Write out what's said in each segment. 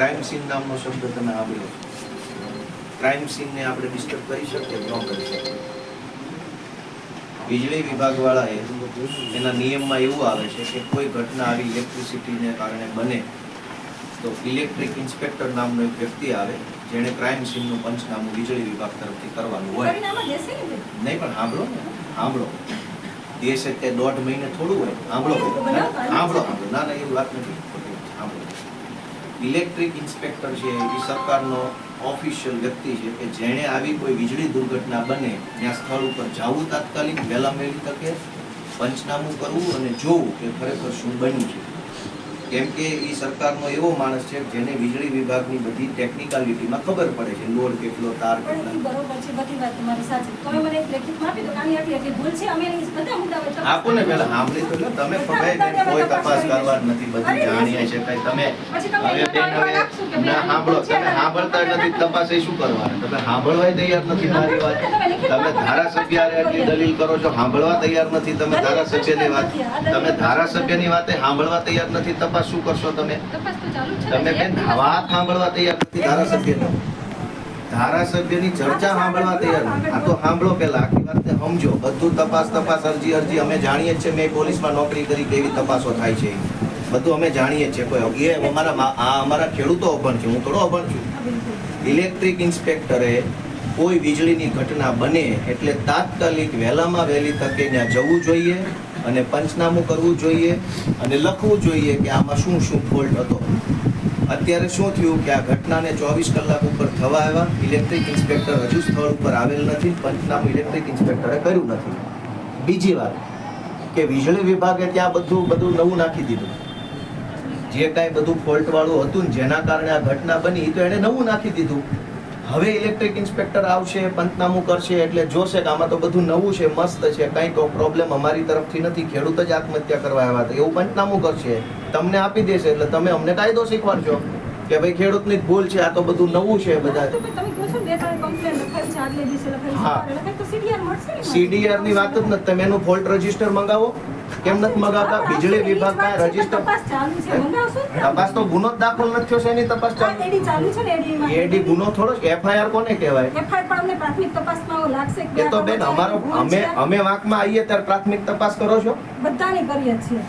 Crime scene નામનો શબ્દ તમે આવ્યો. ક્રાઇમ સીનને આપણે ડિસ્ટર્બ કરી શકીએ? ન કરી શકીએ. વીજળી વિભાગવાળાએ એના નિયમમાં એવું આવે છે કે કોઈ ઘટના આવી ઇલેક્ટ્રિસિટીને કારણે બને તો ઇલેક્ટ્રિક ઇન્સ્પેક્ટર નામનો એક વ્યક્તિ આવે જેણે ક્રાઇમ સીનનું પંચનામું વીજળી વિભાગ તરફથી કરવાનું હોય. નહીં પણ સાંભળો દેશ તે 1.5 મહિને થોડું હોય. સાંભળો ના એવી વાત નથી. સાંભળો, ઇલેક્ટ્રિક ઇન્સ્પેક્ટર છે એ સરકારનો ઓફિશિયલ વ્યક્તિ છે કે જેણે આવી કોઈ વીજળી દુર્ઘટના બને ત્યાં સ્થળ ઉપર જવું, તાત્કાલિક વહેલામાં વહેલી તકે પંચનામું કરવું અને જોવું કે ખરેખર શું બન્યું છે. કેમ કે એ સરકારનો એવો માણસ છે જેને વીજળી વિભાગની બધી ટેકનિકાલિટીમાં ખબર પડે છે. લોડ કેટલો, તાર કેટલા. બરોબર છે, બધી વાત તમારી સાચી. તમે મને એક લેખિતમાં આપી દો કે આની આટલી ભૂલ છે, અમે એની બધા મુદ્દાઓ આપો ને પહેલા સાંભળી તો લો. તમે કોઈ તપાસ કરવા નથી, બધી જાણીએ છે કઈ. તમે હવે બેન હવે ના સાંભળો, તમે સાંભળતા નથી. તપાસ એ શું કરવાનું? તમે સાંભળવા તૈયાર નથી મારી વાત. તમે ધારાસભ્ય આટલી દલીલ કરો છો, સાંભળવા તૈયાર નથી. તમે ધારાસભ્યની વાત, તમે ધારાસભ્યની વાતે સાંભળવા તૈયાર નથી. તપાસ શું કરશો તમે? તમે બેન વાત સાંભળવા તૈયાર નથી. ધારાસભ્યની ચર્ચા સાંભળવા તૈયાર નથી. આ તો સાંભળો પહેલા, આખી વાત સમજો. બધું તપાસ અરજી અમે જાણીએ છીએ. મેં પોલીસમાં નોકરી કરી, કેવી તપાસો થાય છે બધું અમે જાણીએ છીએ. કોઈ એ અમારા ખેડૂતો અભણ છે, હું થોડો અભણ છું. ઇલેક્ટ્રિક ઇન્સ્પેક્ટરે કોઈ વીજળીની ઘટના બને એટલે તાત્કાલિક વહેલામાં વહેલી તકે ત્યાં જવું જોઈએ અને પંચનામું કરવું જોઈએ અને લખવું જોઈએ કે આમાં શું શું ફોલ્ટ હતો. અત્યારે શું થયું કે આ ઘટનાને 24 કલાક ઉપર થવા આવ્યા, ઇલેક્ટ્રિક ઇન્સ્પેક્ટર હજુ સ્થળ ઉપર આવેલ નથી, પંચનામું ઇલેક્ટ્રિક ઇન્સ્પેક્ટરે કર્યું નથી. બીજી વાત કે વીજળી વિભાગે ત્યાં બધું નવું નાખી દીધું. જે કાંઈ બધું ફોલ્ટ વાળું હતું ને જેના કારણે આ ઘટના બની તો એણે નવું નાખી દીધું. હવે ઇલેક્ટ્રિક ઇન્સ્પેક્ટર આવશે, પંચનામું કરશે એટલે જોશે કે આમાં તો બધું નવું છે, મસ્ત છે, કંઈ તો પ્રોબ્લેમ અમારી તરફથી નથી, ખેડૂત જ આત્મહત્યા કરવા આવ્યા હતા એવું પંચનામું કરશે, તમને આપી દેશે. એટલે તમે અમને કાયદો શીખવાડજો કે ભાઈ ખેડૂતની ભૂલ છે, આ તો બધું નવું છે. બધા CDR ની વાત જ નથી. તમે એનું ફોલ્ટ રજીસ્ટર મંગાવો. કેમ નથી મંગાવતા? વીજળી વિભાગ પાસે રજીસ્ટર તપાસ તો ગુનો જ દાખલ નથી થયો છે, એની તપાસ ચાલુ છે. એડી ગુનો થોડો, FIR કોને કહેવાય? એ તો બેન અમે વાંકમાં આવીએ ત્યારે પ્રાથમિક તપાસ કરો છો. બધાની કરીએ છીએ.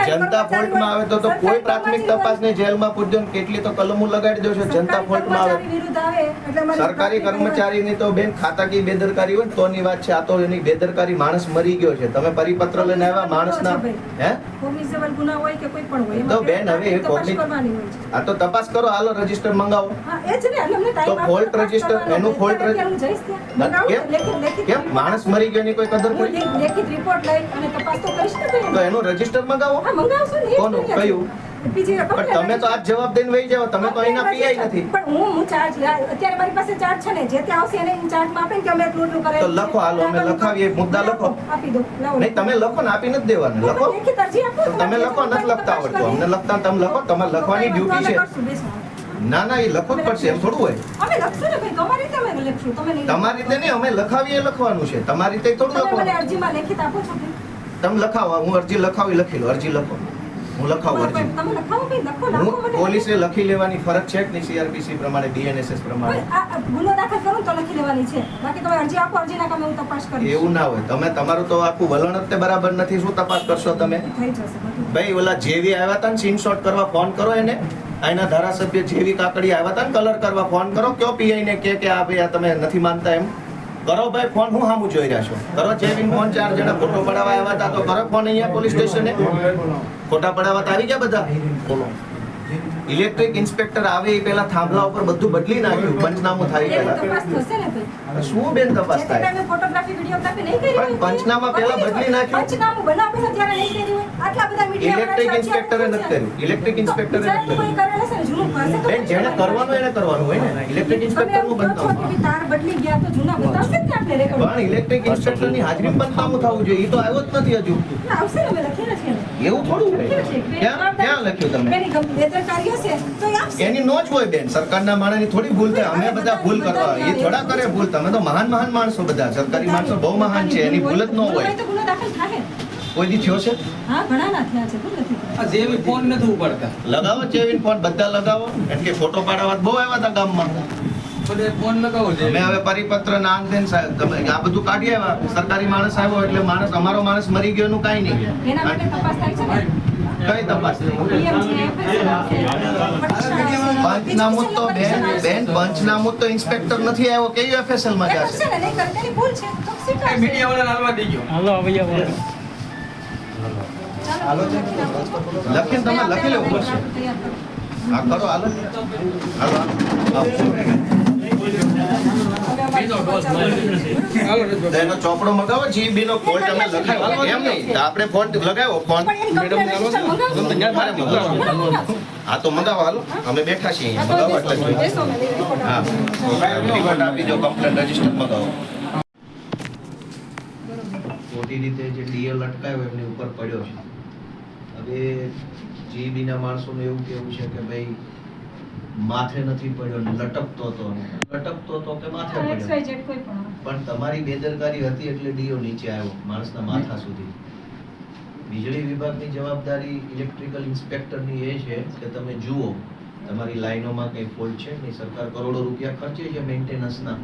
જનતા ફોલ્ટમાં આવે તો કોઈ પ્રાથમિક તપાસને જેલમાં પૂરજો. કેટલી તો કલમો લગાડી દો છો. જનતા ફોલ્ટમાં આવે સરકારી કર્મચારીની તો બેન ખાતાકીય બેદરકારી હોય તોની વાત છે. આ તો એની બેદરકારી, માણસ મરી ગયો છે. તમે પરિપત્ર લઈને આવ્યા માણસના હે કોગ્નિઝેબલ ગુના હોય કે કોઈ પણ હોય તો બેન હવે આ તો તપાસ કરો. હાલો રજીસ્ટર મંગાવો. તો ફોલ્ટ રજીસ્ટર, એનું ફોલ્ટ કેમ માણસ મરી ગયો ની કોઈ કદર કરી? લેખિત રિપોર્ટ લઈ અને તપાસ તો કરીશ ને. તો એનું રજીસ્ટર મંગાવો. કોનું કયું? પણ તમે તો આજ જવાબ દઈને વહી જાવ. તમે તો અહીંના પીઆઈ નથી. પણ હું ચાર્જ અત્યારે મારી પાસે ચાર્જ છે ને, જે ત્યાં આવશે એને ચાર્જમાં આપે કે અમે એટલું કરે. તો લખો, હાલો અમે લખાવીએ. મુદ્દા લખો. આપી દો. નહીં તમે લખો ને, આપી નથી દેવાનું. લખો. તમે લખો, નથી લખતા આવડતું. અમને લખતા તમે લખો. તમારે લખવાની ડ્યુટી છે. ના એ લખવું જ પડશે, એમ થોડું હોય. અમે લખશું ને ભાઈ, તમારી રીતે અમે લખશું. તમે નહીં, તમારી રીતે નહીં, અમે લખાવીએ લખવાનું છે. તમારી રીતે થોડું લખવાનું. મને અરજીમાં લેખિત આપો છો. તમે લખાવો. હું અરજી લખાવી લખી લો. અરજી લખો. હું લખાવું અરજી. તમે લખાવો ભાઈ, લખો. હું પોલીસે લખી લેવાની ફરજ છે કે નહીં? CRPC પ્રમાણે, BNSS પ્રમાણે ગુનો દાખલ કરું તો લખી લેવાની છે. બાકી તમે અરજી આપો, અરજીના કામે હું તપાસ કરીશ. એવું ના હોય. તમે તમારું તો આખું વલણ જ તે બરાબર નથી. શું તપાસ કરશો તમે? થઈ જશે બધું. ભાઈ ઓલા જેવી આવ્યા હતા ને સ્ક્રીનશોટ કરવા, ફોન કરો એને. આના ધારાસભ્ય જેવી કાકડી આવ્યા હતા ને કલર કરવા, ફોન કરો. કયો PI ને કે આ ભાઈ આ તમે નથી માનતા એમ કરો ભાઈ ફોન. હું સામું જોઈ રહ્યા છો? કરો જેવીન ફોન. 4 જણા ફોટો પડાવવા આવ્યા હતા તો કરો ફોન અહીંયા પોલીસ સ્ટેશને. ફોટા પડાવવા તો આવી ગયા બધા. ઇલેક્ટ્રિક ઇન્સ્પેક્ટર આવે એ પહેલા થાંભલા ઉપર બધું બદલી નાખ્યું. પંચનામું થાય પહેલા. તપાસ થશે ને ભાઈ. શું બેન તપાસ થાય? તમે ફોટોગ્રાફી વિડિયોગ્રાફી નહીં કરી હોય. પંચનામા પહેલા બદલી નાખ્યું. પંચનામું બનાવે છે ત્યારે નહીં કરી હોય. આટલા બધા મીડિયા ઇલેક્ટ્રિક ઇન્સ્પેક્ટરે નથી કર્યું. ઇલેક્ટ્રિક ઇન્સ્પેક્ટરે નથી કોઈ કર્યું. કરેલ હશે ને જૂનું પાસે તો બેન જેને કરવાનું એને કરવાનું હોય ને. ઇલેક્ટ્રિક ઇન્સ્પેક્ટરનું બનતું. તાર બદલી ગયા તો જૂના બતાવશે ને આપણે રેકોર્ડ. પણ ઇલેક્ટ્રિક ઇન્સ્પેક્ટરની હાજરીમાં બનતાનું થવું જોઈએ. એ તો આવ્યો જ નથી હજુ. આવશે ને, અમે લખીને છે ને. એવું થોડું હોય. ક્યાં લખ્યું તમે? એની બેદરકારી હશે તો એ આવશે. એની નો જ હોય બેન. સરકારના માણસની થોડી ભૂલ થાય. અમે બધા ભૂલ કરવા, એ થોડા કરે ભૂલ. તમે તો મહાન માણસો બધા. સરકારી માણસો બહુ મહાન છે. એની ભૂલ જ ન હોય. તો ગુનો દાખલ થાય. કોઈ દી થયો છે? હા ઘણાના થયા છે તો નથી થયા. આ જેવી ફોન નથી ઉપાડતા. લગાવો ચેવિન ફોન, બધા લગાવો. એમ કે ફોટો પાડાવા બહુ આવ્યા હતા ગામમાં. બધે ફોન લગાવો છે. અમે હવે પરિપત્ર ના આન તેન સાહેબ તમે આ બધું કાઢી આવ્યા. સરકારી માણસ આવ્યો એટલે અમારો માણસ મરી ગયો એનું કાંઈ નહીં. એના માટે તપાસ થાય છે ને. કઈ તપાસ? PM છે, FSL છે, પંચનામું તો બેન પંચનામું તો ઇન્સ્પેક્ટર નથી આવ્યો કે FSL માં એ જશે. કરશે ને, નહીં કરે તેની ભૂલ છે તો સ્વીકારશે. મીડિયા વાળા હાલવા દેજો. ચાલો, લખીને તમે લખી લેવું પડશે. તૈયાર કરો. હા કરો હાલો હાલો હાલો રજવા. એનો ચોપડો મગાવો જીબી નો ફોલ્ટ અમે લખાયો એમ નહીં તો આપણે ફોન્ટ લગાવ્યો ફોન પણ એની complaint register મંગાવો. હા તો મગાવો હાલો અમે બેઠા છીએ અહીંયા મગાવો એટલે જોઈએ. બેસો, મેં report હા રિપોર્ટ આપી દો કમ્પ્લેન રજીસ્ટર મગાવો. ખોટી રીતે જે ડીએલ અટકાયો એમની ઉપર પડ્યો છે. હવે જીબી ના માણસોનું એવું કેવું છે કે ભાઈ માથે નથી પડ્યો ને લટકતો હતો કે માથે પડ્યો. XYZ કોઈ પણ. પણ તમારી બેદરકારી હતી એટલે ડીઓ નીચે આવ્યો માણસના માથા સુધી. વીજળી વિભાગની જવાબદારી ઇલેક્ટ્રિકલ ઇન્સ્પેક્ટરની એ છે કે તમે જુઓ તમારી લાઈનોમાં કંઈ ફોલ્ટ છે નહીં. સરકાર કરોડો રૂપિયા ખર્ચે છે મેન્ટેનન્સના,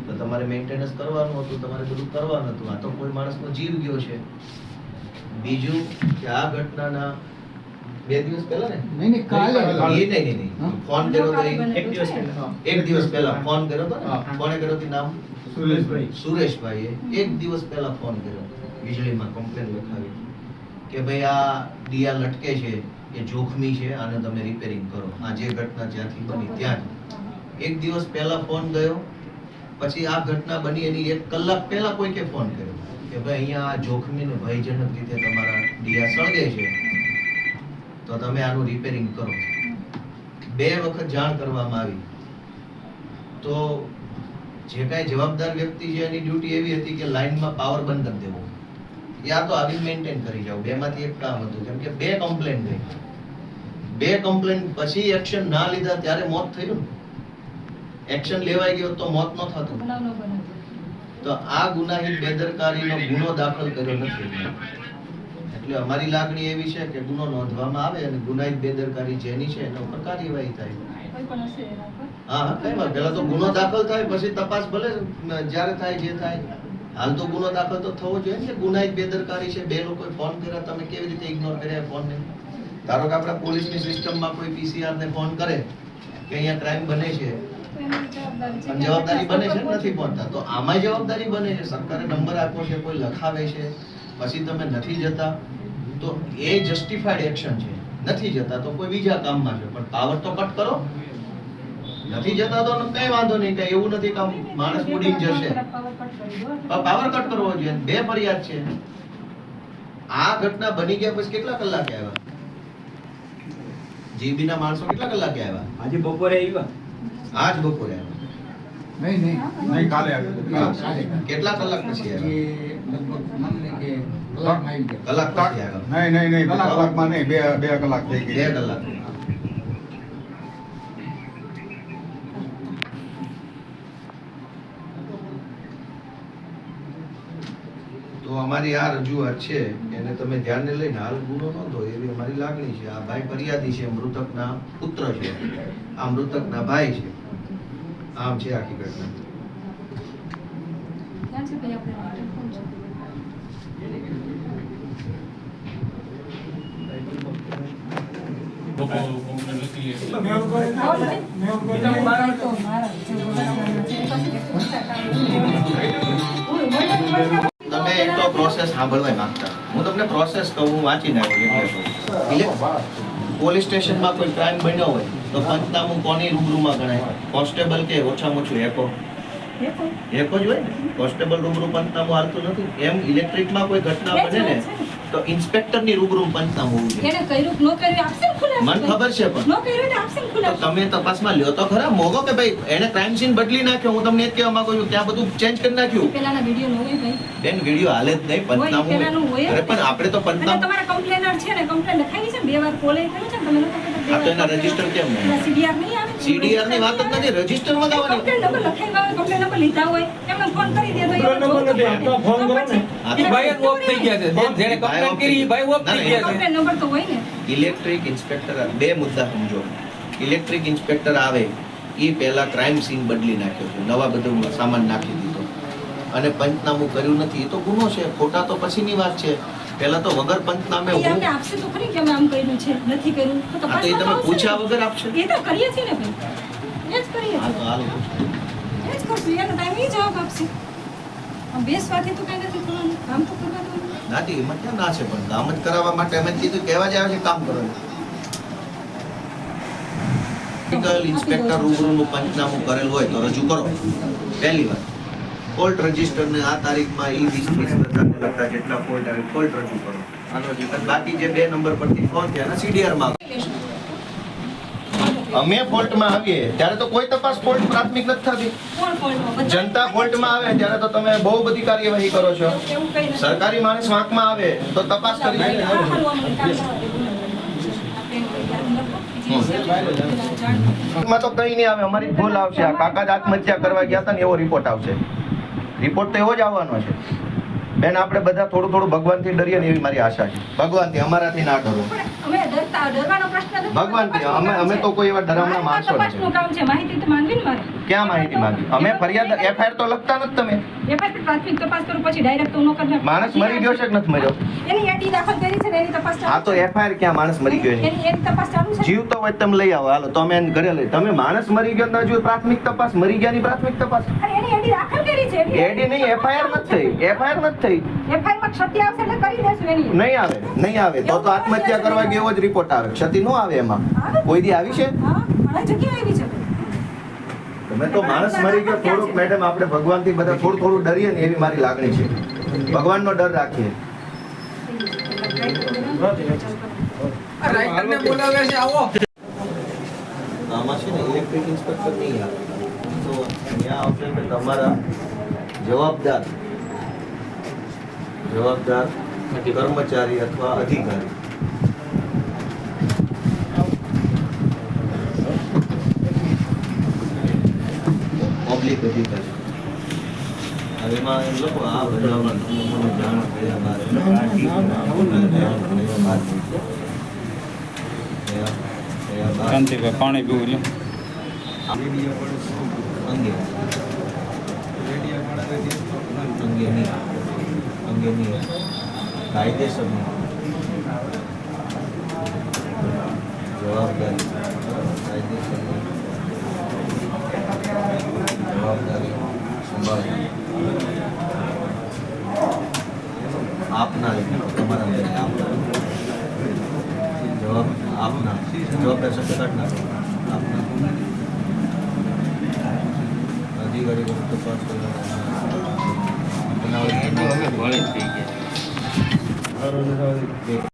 તો તમારે મેન્ટેનન્સ કરવાનું હતું, તમારે બધું કરવાનું હતું. આ તો કોઈ માણસનો જીવ ગયો છે. બીજું કે આ ઘટનાના 2 દિવસ પહેલા ને નહીં કાલે નહીં ફોન કર્યો તો એક દિવસ પહેલા ફોન કર્યો તો ને કોણે કર્યો તો નામ સુરેશભાઈએ 1 દિવસ પહેલા ફોન કર્યો વીજળીમાં કમ્પ્લેન લખાવી કે ભાઈ આ દિયા લટકે છે એ જોખમી છે, આને તમે રિપેરિંગ કરો. આ જે ઘટના જ્યાંથી બની ત્યાં જ 1 દિવસ પહેલા ફોન ગયો. પછી આ ઘટના બની એની 1 કલાક પહેલા કોઈ કે ફોન કર્યો કે ભાઈ અહીંયા આ જોખમી ને ભયજનક રીતે તમારા દિયા સળગે છે તો તમે આનું રિપેરિંગ કરો. 2 વખત જાણ કરવામાં આવી. તો જે કાંઈ જવાબદાર વ્યક્તિ છે એની ડ્યુટી એવી હતી કે લાઈનમાં પાવર બંધ કરી દેવો, યા તો આવી મેન્ટેન કરી જાવ. 2 માંથી એક કામ હતું. કેમ કે 2 કમ્પ્લેન ગઈ. 2 કમ્પ્લેન પછી એક્શન ના લીધા ત્યારે મોત થયું. એક્શન લેવાઈ ગયો તો મોત ન થતું. બનાવ ન બને. તો આ ગુનાહિત બેદરકારીનો ગુનો દાખલ કર્યો નથી. એટલે અમારી લાગણી એવી છે કે ગુનો નોંધવામાં આવે અને ગુનાહિત બેદરકારી જેની છે એના ઉપર કાર્યવાહી થાય. કોઈ પણ હશે એના પર. હા કઈ વાત, પહેલા તો ગુનો દાખલ થાય પછી તપાસ ભલે જ્યારે થાય જે થાય. હાલ તો ગુનો દાખલ તો થવો જોઈએ ને. ગુનાહિત બેદરકારી છે, 2 લોકોએ ફોન કર્યા, તમે કેવી રીતે ઇગ્નોર કર્યા ફોનને? ધારો કે આપણા પોલીસની સિસ્ટમમાં કોઈ પીસીઆર ને ફોન કરે કે અહીંયા ક્રાઇમ બને છે, તો એની જવાબદારી છે. પણ જવાબદારી બને છે નથી પહોંચતા. તો આમાં જવાબદારી બને છે. સરકારે નંબર આપ્યો છે, કોઈ લખાવે છે, પછી તમે નથી જતા તો એ જસ્ટિફાઈડ એક્શન છે. નથી જતા તો કોઈ બીજા કામમાં છે, પણ પાવર તો કટ કરો. નથી જતા તો કઈ વાંધો નહીં, કઈ એવું નથી કે માણસ ઉડીને જશે. પાવર કટ કરવો જોઈએ. 2 ફરિયાદ છે. આ ઘટના બની ગયા પછી કેટલા કલાકે આવ્યા જીબી ના માણસો? કેટલા કલાકે આવ્યા? આજે બપોરે આવ્યા. આજ બપોરે આવ્યા. નહીં કાલે આવ્યો. કેટલા કલાક પછી આવ્યા? લગભગ માનને કે કલાકમાં આવી ગયા. કલાક પછી આવ્યા. નહીં કલાકમાં નહીં, 2 કલાક થઈ 2 ગઈ. કલાક. તો અમારી આ રજૂઆત છે એને તમે ધ્યાને લઈને હાલ ગુનો નોંધો એવી અમારી લાગણી છે. આ ભાઈ ફરિયાદી છે, મૃતકના પુત્ર છે, આ મૃતકના ભાઈ છે. આમ છે આખી ઘટના. ક્યાં છે ભાઈ આપણે ફોન છે. તમે એક તો પ્રોસેસ સાંભળવા માંગતા. હું તમને પ્રોસેસ કહું, હું વાંચીને આવ્યો. પોલીસ સ્ટેશનમાં કોઈ ક્રાઇમ બન્યો હોય તો પંચનામું કોની રૂબરૂમાં ગણાય? કોન્સ્ટેબલ કે ઓછામાં ઓછું એકો જ હોય ને. કોન્સ્ટેબલ રૂબરૂ પંચનામું હાલતું નથી. એમ ઇલેક્ટ્રિકમાં કોઈ ઘટના બને ને તો ઇન્સ્પેક્ટરની રૂબરૂ પંચનામું હોવું જોઈએ. એને કર્યું કે ન કર્યું આપશે ને ખુલાસો. મને ખબર છે પણ ન કર્યું એટલે આપશે ને તો ખુલાસો. તમે તપાસમાં લ્યો તો ખરા. મોગો કે ભાઈ એને ક્રાઇમ સીન બદલી નાખ્યો. હું તમને એ જ કહેવા માંગુ છું, ત્યાં બધું ચેન્જ કરી નાખ્યું. પેલાના વિડિયો ન હોય ભાઈ. બેન વિડિયો હાલે જ નહીં. પેલાનું પંચનામું હોય જ અરે પણ આપણે તો અને પંચનામું તમારા કમ્પ્લેનર છે ને, કમ્પ્લેન લખાવી છે ને, 2 વાર કોલે કર્યું છે ને, તમે લોકો આ તો એના રજીસ્ટર કેમ નહીં? CDR નહીં આવે? CDR ની વાત જ નથી, રજીસ્ટર મંગાવવાની. કમ્પ્લેન નંબર લખાયેલો હોય, કમ્પ્લેન નંબર લીધા હોય, એમને ફોન કરી દે તો એ કમ્પ્લેન નંબર નથી, આપનો ફોન કરો ને. હા, ઈ ભાઈ જ ઓફ થઈ ગયા છે. જેણે કમ્પ્લેન કરી ઈ ભાઈ ઓફ થઈ ગયા છે. કમ્પ્લેન નંબર તો હોય ને. ઇલેક્ટ્રિક ઇન્સ્પેક્ટર બે મુદ્દા સમજો. ઇલેક્ટ્રિક ઇન્સ્પેક્ટર આવે એ પહેલા ક્રાઇમ સીન બદલી નાખ્યો છે, નવા બધું સામાન નાખી દીધો અને પંચનામું કર્યું નથી. એ તો ગુનો છે, ખોટા તો પછીની વાત છે. પહેલા તો વગર પંચનામે એ હું અમને આપશે તો ખરી કે અમે આમ કર્યું છે, નથી કર્યું તો આ તો એ તમે તપાસવામાં આવશે પૂછ્યા ને. વગર આપશે. એ તો કરીએ છીએ ને ભાઈ, એ જ કરીએ હા તો છીએ, હાલો. એ જ કરશું. એનો ટાઈમ એ જવાબ આપશે. આમ બેસવાથી તો કઈ નથી કરવાનું, કામ તો કરવા દો. નાથી એમાં ક્યાં ના છે, પણ કામ જ કરાવવા માટે અમે કીધું કહેવા જ આવે છે કામ કરો. ઇન્સ્પેક્ટર રૂબરૂનું પંચનામું કરેલ હોય તો રજૂ કરો. પહેલી વાત ફોલ્ટ રજીસ્ટર ને આ તારીખમાં ઈ 20 લગતા જેટલા ફોલ્ટ આવે ફોલ્ટ રજૂ કરો. અને બાકી જે 2 નંબર પરથી ફોન થયા ને CDR માં અમે ફોલ્ટમાં આવીએ ત્યારે તો કોઈ તપાસ ફોલ્ટ પ્રાથમિક નથી થતી. કોણ ફોલ્ટમાં? બધા જનતા ફોલ્ટમાં આવે ત્યારે તો તમે બહુ બધી કાર્યવાહી કરો છો. એવું કઈ નથી. સરકારી માણસ વાંકમાં આવે તો તપાસ કરી હા, શકે. હારું, અમને કામ કરવા દે. આ પેન કોઈ યાદ લખો. માં તો કઈ નહીં આવે, અમારી જ ભૂલ આવશે. આ કાકા જ આત્મહત્યા કરવા ગયા હતા ને એવો રિપોર્ટ આવશે. રિપોર્ટ તો એવો જ આવવાનો છે. બેન આપણે બધા થોડું થોડું ભગવાનથી ડરીએ ને એવી મારી આશા છે. ભગવાનથી, અમારાથી ના ડરો. પણ અમે ડરવાનો પ્રશ્ન નથી. ભગવાનથી અમે તો કોઈ એવા ડરામણા માણસો તપાસનું નથી. કામ છે, માહિતી તો માંગવી ને મારે. ક્યાં માહિતી માંગી? અમે ફરિયાદ FIR તો લખતા નથી તમે. એ પાસે પ્રાથમિક તપાસ કરું પછી ડાયરેક્ટ તો ન કરી નાખું. માણસ મરી ગયો છે કે નથી મર્યો? એની યાદી દાખલ કરી છે ને એની તપાસ ચાલુ આ તો છે. FIR ક્યાં માણસ મરી ગયો એની? એની તપાસ ચાલુ છે. જીવતો હોય તમે લઈ આવો, હાલો તો અમે એને ઘરે લઈ. તમે માણસ મરી ગયો ના જો પ્રાથમિક તપાસ, મરી ગયાની પ્રાથમિક તપાસ. અને એની યાદી દાખલ કરી છે. એડી નહીં, FIR નથી થઈ. FIR નથી થઈ. FIR માં ક્ષતિ આવશે એટલે કરી દેશું એની. નહીં આવે, નહીં આવે તો આત્મહત્યા કરવા ગયો એવો જ રિપોર્ટ આવે. ક્ષતિ ન આવે એમાં. કોઈ દી આવી છે? હા, ઘણા જગ્યાએ આવી છે. તમે તો માણસ મરી ગયો થોડુંક મેડમ આપણે ભગવાનથી બધા થોડું થોડું ડરીએ ને એવી મારી લાગણી છે. ભગવાનનો ડર રાખીએ. આ રાઇટરને બોલાવે છે, આવો. આમાં છે ને ઇલેક્ટ્રિક ઇન્સ્પેક્ટર નહીં આવે તો ત્યાં આવશે કે તમારા જવાબદાર કર્મચારી અથવા અધિકારી પબ્લિક અધિકારી. હવે એમાં એમ લખો આ બનાવમાં મને જાણ કર્યા બાદ શાંતિભાઈ પાણી પીવું લ્યો. અંગેની કાયદેસર જવાબદારી સંભાળવી આપના તમારા આપના જવાબદાર શબ્દ કાઢ નાખો. આપના અધિકારી તપાસ હવે ભલે જ થઈ ગયા.